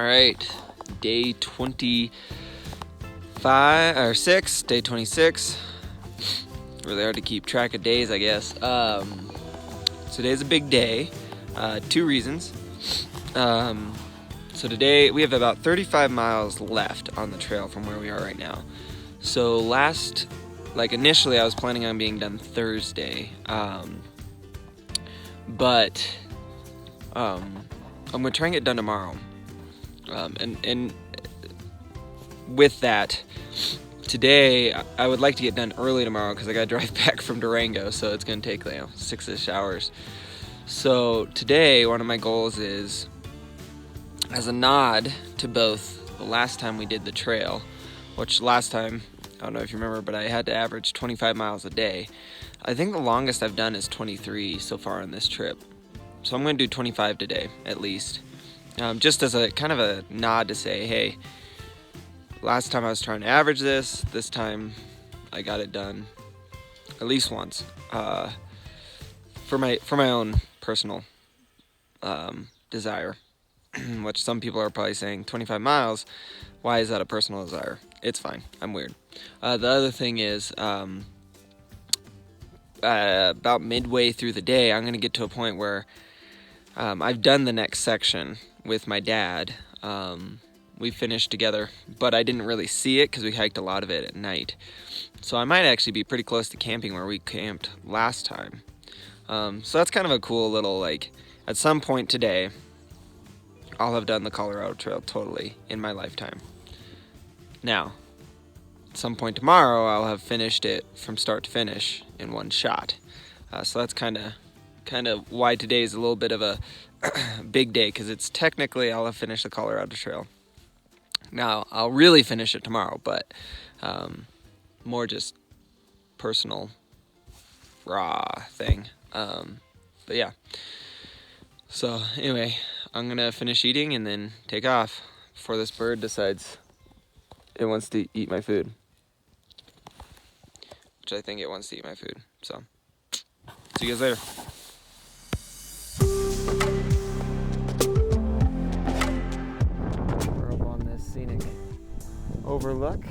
right, day 25 or 6, day 26. Really hard to keep track of days, I guess. Today's a big day. 2 reasons. So today we have about 35 miles left on the trail from where we are right now. So initially I was planning on being done Thursday, but I'm gonna try and get done tomorrow. And with that, today I would like to get done early tomorrow because I gotta drive back from Durango, so it's gonna take 6-ish hours. So today one of my goals is, as a nod to both the last time we did the trail, which last time, I don't know if you remember, but I had to average 25 miles a day. I think the longest I've done is 23 so far on this trip. So I'm going to do 25 today, at least. Just as a kind of a nod to say, hey, last time I was trying to average this time I got it done at least once. For my own personal desire, which some people are probably saying 25 miles, why is that a personal desire? It's fine, I'm weird. The other thing is, about midway through the day, I'm going to get to a point where I've done the next section with my dad. We finished together, but I didn't really see it because we hiked a lot of it at night. So I might actually be pretty close to camping where we camped last time. So that's kind of a cool little, at some point today, I'll have done the Colorado Trail totally in my lifetime. Now, at some point tomorrow, I'll have finished it from start to finish in one shot. So that's kind of why today is a little bit of a big day, because it's technically I'll have finished the Colorado Trail. Now, I'll really finish it tomorrow, but more just personal, raw thing. But yeah. So anyway, I'm going to finish eating and then take off before this bird decides it wants to eat my food. Which I think it wants to eat my food. So, see you guys later. We're up on this scenic overlook.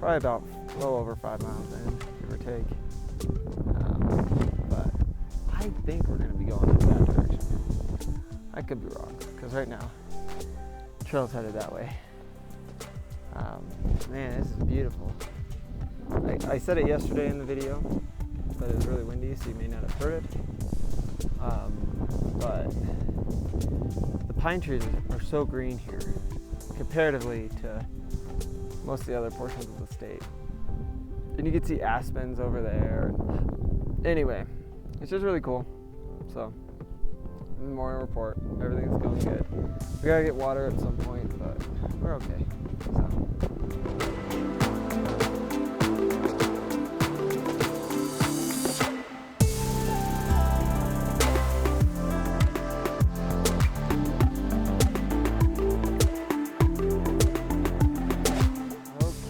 Probably about a little over 5 miles in, give or take. But I think we're going to be going in that direction. I could be wrong, because right now, the trail's headed that way. Man, this is beautiful. I said it yesterday in the video, but it was really windy, so you may not have heard it. But the pine trees are so green here, comparatively to most of the other portions of the state. And you can see aspens over there. Anyway, it's just really cool. So, morning report, everything's going good. We gotta get water at some point, but we're okay.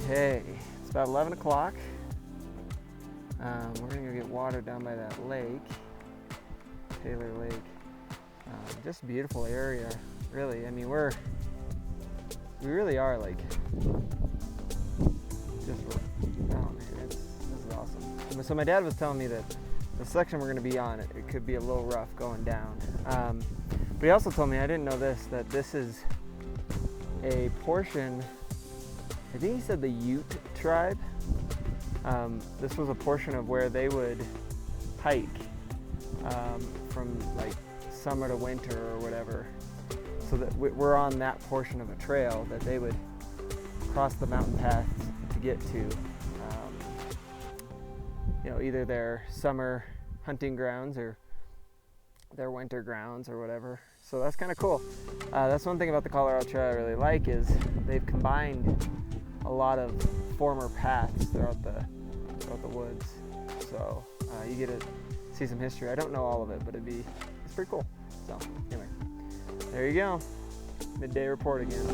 Okay, it's about 11 o'clock. We're gonna go get water down by that lake, Taylor Lake. Just a beautiful area, really. I mean, we really are this is awesome. So my dad was telling me that the section we're going to be on, it could be a little rough going down. But he also told me, I didn't know this, that this is a portion, I think he said the Ute tribe. This was a portion of where they would hike from summer to winter or whatever, so that we're on that portion of a trail that they would cross the mountain paths to get to, either their summer hunting grounds or their winter grounds or whatever. So that's kind of cool. That's one thing about the Colorado Trail I really like, is they've combined a lot of former paths throughout the woods. So you get to see some history. I don't know all of it, but it's pretty cool. So anyway, there you go. Midday report again.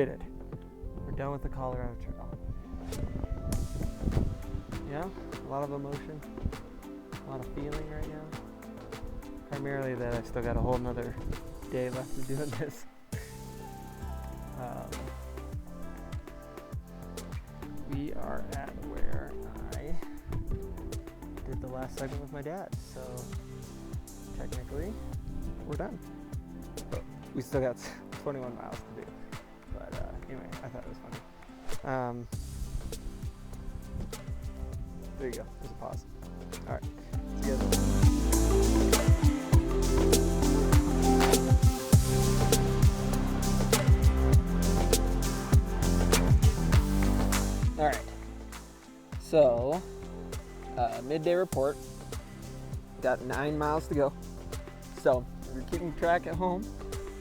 did it. We're done with the Colorado Trail. Yeah, a lot of emotion, a lot of feeling right now. Primarily that I've still got a whole nother day left of doing this. We are at where I did the last segment with my dad, so technically we're done. But we still got 21 miles to do. But anyway, I thought it was funny. There you go, there's a pause. All right, let's get it. All right, so midday report, got 9 miles to go. So if you're keeping track at home,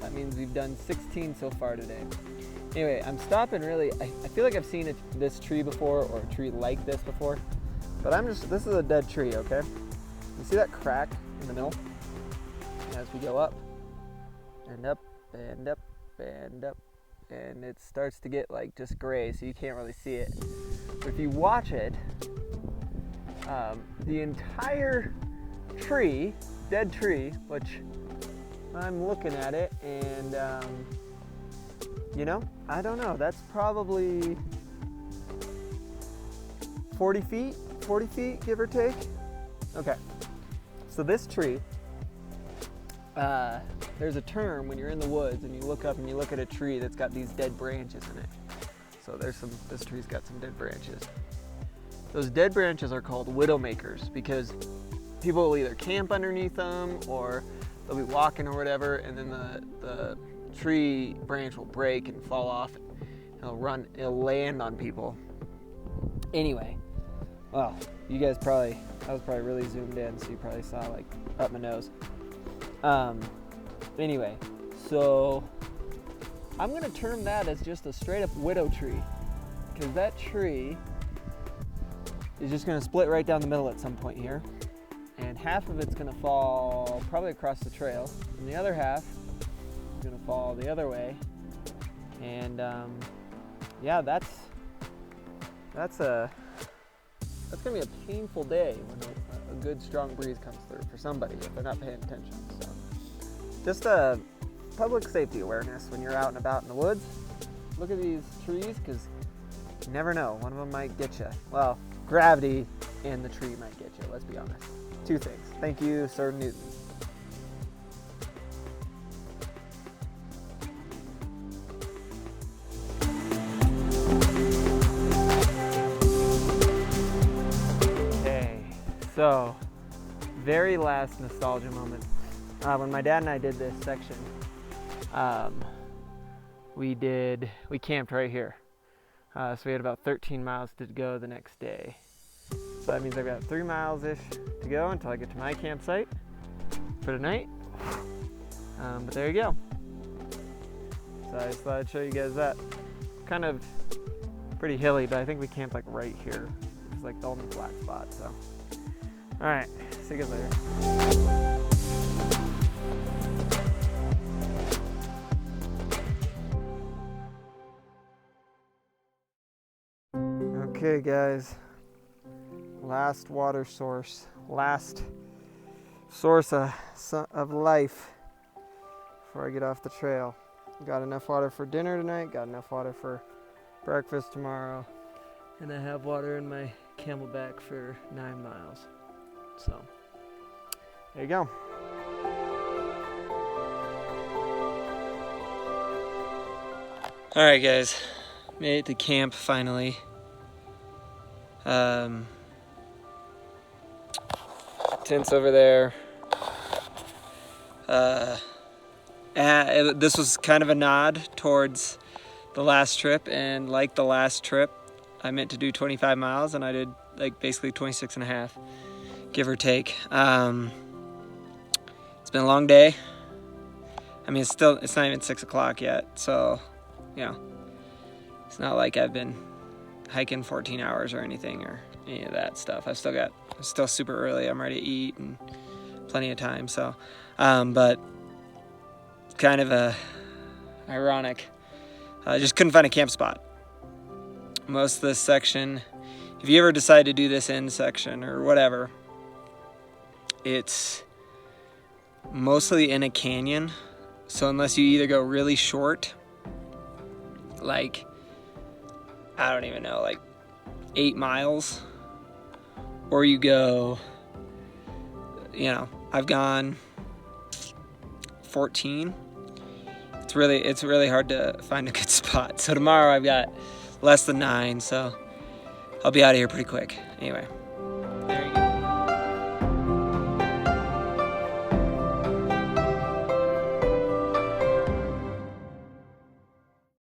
that means we've done 16 so far today. Anyway, I'm stopping really, I feel like I've seen this tree before, or a tree like this before, but this is a dead tree, okay? You see that crack in the middle? As we go up, and up, and up, and up, and it starts to get like just gray, so you can't really see it. But if you watch it, the entire tree, dead tree, which I'm looking at it, and you know, I don't know, that's probably 40 feet, give or take. Okay, so this tree, there's a term when you're in the woods and you look up and you look at a tree that's got these dead branches in it. So this tree's got some dead branches. Those dead branches are called widowmakers because people will either camp underneath them or they'll be walking or whatever, and then the tree branch will break and fall off. It'll land on people. Anyway, well, I was probably really zoomed in, so you probably saw like up my nose. Anyway, so I'm gonna term that as just a straight up widow tree, because that tree is just gonna split right down the middle at some point here, and half of it's gonna fall probably across the trail, and the other half is gonna fall the other way. And yeah, that's gonna be a painful day when a good strong breeze comes through for somebody if they're not paying attention. So just a public safety awareness when you're out and about in the woods. Look at these trees, because you never know, one of them might get you. Well, gravity and the tree might get you, let's be honest. Two things. Thank you, Sir Newton. Okay, so very last nostalgia moment. When my dad and I did this section, we camped right here. So we had about 13 miles to go the next day. So that means I've got 3 miles-ish to go until I get to my campsite for tonight. But there you go. So I just thought I'd show you guys that. Kind of pretty hilly, but I think we camped like right here. It's like the only flat spot, so. All right, see you guys later. Okay guys, last water source, last source of life before I get off the trail. Got enough water for dinner tonight, got enough water for breakfast tomorrow, and I have water in my Camelback for 9 miles. So, there you go. All right guys, made it to camp finally. Tents over there. This was kind of a nod towards the last trip, and like the last trip, I meant to do 25 miles and I did like basically 26 and a half, give or take. It's been a long day. I mean, it's not even 6 o'clock yet, so, you know, it's not like I've been hiking 14 hours or anything or any of that stuff. It's still super early. I'm ready to eat and plenty of time. So, but kind of a ironic Just couldn't find a camp spot. Most of this section, if you ever decide to do this end section or whatever, it's mostly in a canyon. So unless you either go really short, like, I don't even know, like 8 miles, or you go, you know, I've gone 14. It's really hard to find a good spot. So tomorrow I've got less than 9, so I'll be out of here pretty quick. Anyway, there you go.